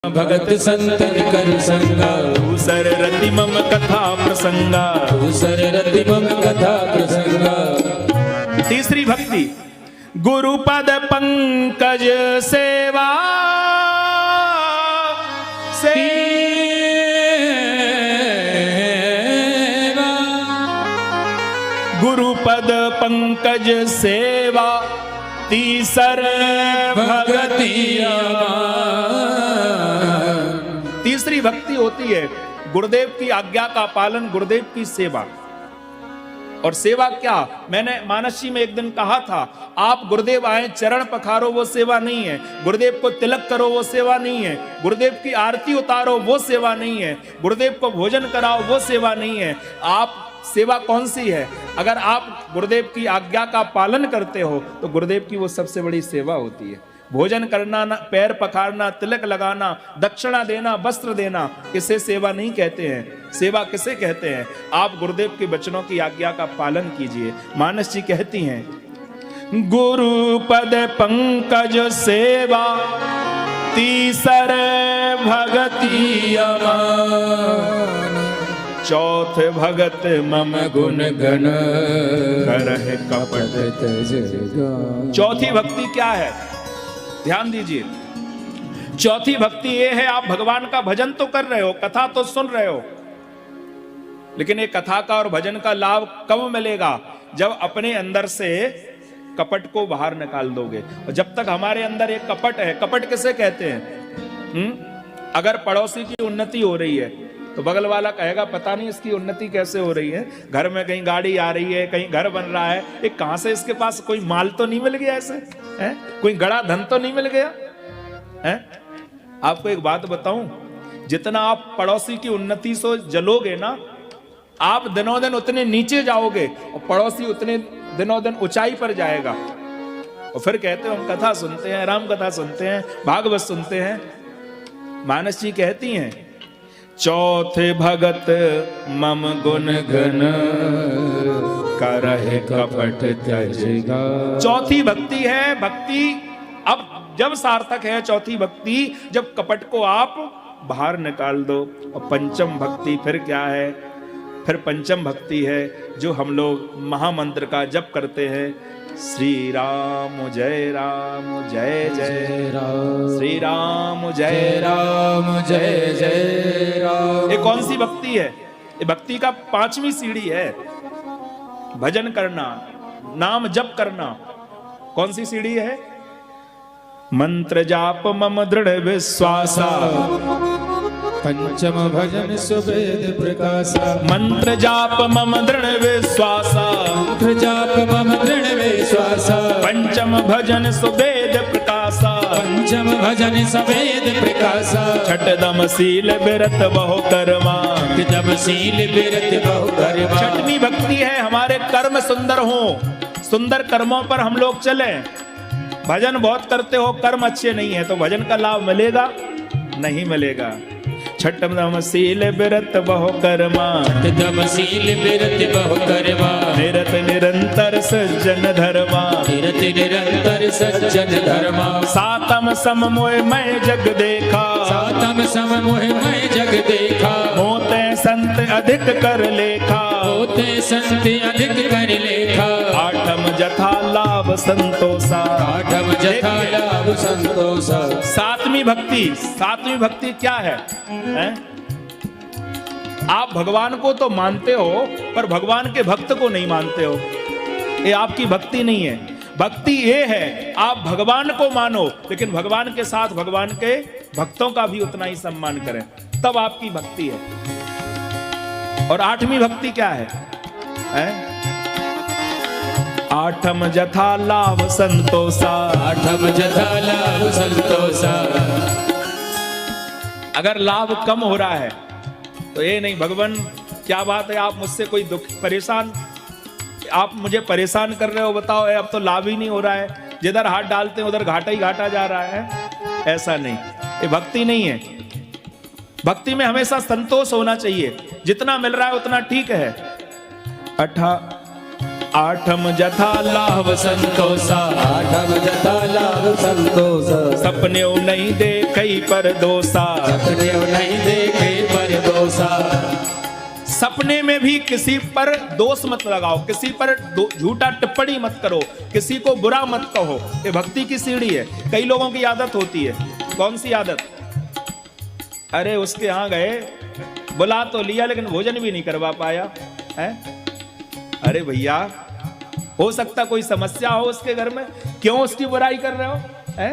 भगत संतन कर संगा दूसर रति मम कथा प्रसंगा। दूसर रति मम कथा प्रसंगा। तीसरी भक्ति गुरु पद पंकज सेवा गुरु पद पंकज सेवा तीसर भगतिया। तीसरी भक्ति होती है गुरुदेव की आज्ञा का पालन, गुरुदेव की सेवा। और सेवा क्या, मैंने मानसी में एक दिन कहा था, आप गुरुदेव आए चरण पखारो वो सेवा नहीं है, गुरुदेव को तिलक करो वो सेवा नहीं है, गुरुदेव की आरती उतारो वो सेवा नहीं है, गुरुदेव को भोजन कराओ वो सेवा नहीं है। आप सेवा कौन सी है? अगर आप गुरुदेव की आज्ञा का पालन करते हो तो गुरुदेव की वो सबसे बड़ी सेवा होती है। भोजन करना, पैर पखारना, तिलक लगाना, दक्षिणा देना, वस्त्र देना, इसे सेवा नहीं कहते हैं। सेवा किसे कहते हैं? आप गुरुदेव के वचनों की आज्ञा का पालन कीजिए। मानस जी कहती हैं गुरु पद पंकज सेवा तीसर भगति अमान। चौथ भगत मम गुण गण करहि कपट त्यजेगा। चौथी भक्ति क्या है? ध्यान दीजिए, चौथी भक्ति ये है, आप भगवान का भजन तो कर रहे हो, कथा तो सुन रहे हो, लेकिन ये कथा का और भजन का लाभ कब मिलेगा? जब अपने अंदर से कपट को बाहर निकाल दोगे। और जब तक हमारे अंदर एक कपट है, कपट किसे कहते हैं? अगर पड़ोसी की उन्नति हो रही है तो बगल वाला कहेगा पता नहीं इसकी उन्नति कैसे हो रही है, घर में कहीं गाड़ी आ रही है, कहीं घर बन रहा है, ये कहां से इसके पास कोई माल तो नहीं मिल गया, ऐसे है कोई गड़ा धन तो नहीं मिल गया है। आपको एक बात बताऊं, जितना आप पड़ोसी की उन्नति से जलोगे ना, आप दिनों दिन उतने नीचे जाओगे और पड़ोसी उतने दिनों दिन ऊंचाई पर जाएगा। और फिर कहते हो हम कथा सुनते हैं, राम कथा सुनते हैं, भागवत सुनते हैं। मानस जी कहती हैं चौथे भगत मम गुण गण करहि कपट त्यजेगा। चौथी भक्ति है भक्ति, अब जब सार्थक है चौथी भक्ति, जब कपट को आप बाहर निकाल दो। और पंचम भक्ति फिर क्या है? फिर पंचम भक्ति है जो हम लोग महामंत्र का जप करते हैं, श्री राम जय जय राम, श्री राम जय जय राम। ये कौन सी भक्ति है? ये भक्ति का पांचवी सीढ़ी है, भजन करना, नाम जप करना। कौन सी सीढ़ी है? मंत्र जाप मम दृढ़ विश्वासा, पंचम भजन सुवेद प्रकाशा। मंत्र जाप मम दृढ़ विश्वासा, मंत्र जाप मम दृढ़ विश्वासा। पंचम भजन सुवेद प्रकाशा, पंचम भजन सुवेद प्रकाशा। छठदम शील बिरत बहु कर्मा, छठदम शील बिरत बहु कर्मा। छठवीं भक्ति है हमारे कर्म सुंदर हो, सुंदर कर्मों पर हम लोग चले। भजन बहुत करते हो, कर्म अच्छे नहीं है तो भजन का लाभ मिलेगा? नहीं मिलेगा। छठम शील बिरत बहु कर्मा, छठदम शील बिरत बहु कर्मा। निरत निरंतर सज्जन धर्मा, निरत निरंतर सज्जन धर्मा। सातम सम मोह मैं जग देखा, सातम सम मोह मैं जग देखा। होते संत अधिक कर लेखा, होते संत अधिक कर लेखा। आठम जथा लाभ संतोषा, आठम जथा लाभ संतोषा। सातवीं भक्ति, सातवीं भक्ति क्या है? आप भगवान को तो मानते हो पर भगवान के भक्त को नहीं मानते हो, ये आपकी भक्ति नहीं है। भक्ति ये है आप भगवान को मानो लेकिन भगवान के साथ भगवान के भक्तों का भी उतना ही सम्मान करें, तब आपकी भक्ति है। और आठवीं भक्ति क्या है? आठम जथा लाभ संतोषा, आठम जथा लाभ संतोषा। अगर लाभ कम हो रहा है तो ये नहीं भगवान क्या बात है, आप मुझसे कोई दुख परेशान, आप मुझे परेशान कर रहे हो, बताओ अब तो लाभ ही नहीं हो रहा है, जिधर हाथ डालते हैं उधर घाटा ही घाटा जा रहा है। ऐसा नहीं, ये भक्ति नहीं है। भक्ति में हमेशा संतोष होना चाहिए, जितना मिल रहा है उतना ठीक है। आठम जथा लाभ संतोषा, आठम जथा लाभ संतोष, सपने नहीं देखई पर दोषा, सपने नहीं देखे पर दोषा, सपने में भी किसी पर दोष मत लगाओ, किसी पर झूठा टिप्पणी मत करो, किसी को बुरा मत कहो। ये भक्ति की सीढ़ी है। कई लोगों की आदत होती है, कौन सी आदत? अरे उसके यहाँ गए, बुला तो लिया लेकिन भोजन भी नहीं करवा पाया है। अरे भैया, हो सकता कोई समस्या हो उसके घर में, क्यों उसकी बुराई कर रहे हो है?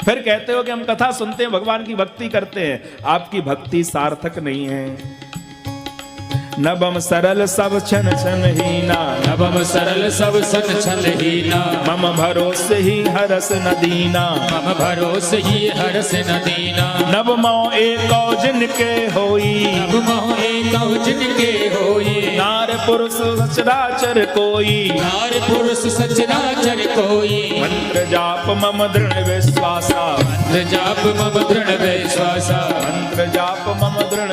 फिर कहते हो कि हम कथा सुनते हैं, भगवान की भक्ति करते हैं। आपकी भक्ति सार्थक नहीं है। नबम सरल सब छन छन हीना, नवम सरल सब सन छन हीना, मम भरोसे ही हरस न दीना, मम भरोस ही हरस न दीना, नब मौ एको जिनके होई, नभ मोह एकौ जिनके होई, नार पुरुष सचराचर कोई, नार पुरुष सचराचर कोई, मंत्र जाप मम दृढ़ विश्वासा, मंत्र जाप मम दृढ़ विश्वासा, मंत्र जाप मम दृढ़।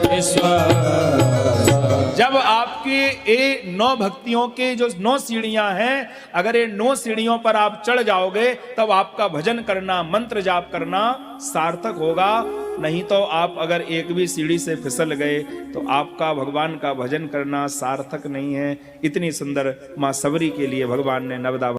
विश्वास। जब आपके ये 9 भक्तियों के जो 9 सीढ़ियां हैं, अगर ये 9 सीढ़ियों पर आप चढ़ जाओगे, तब आपका भजन करना, मंत्र जाप करना सार्थक होगा। नहीं तो आप अगर एक भी सीढ़ी से फिसल गए तो आपका भगवान का भजन करना सार्थक नहीं है। इतनी सुंदर मां सबरी के लिए भगवान ने नवदा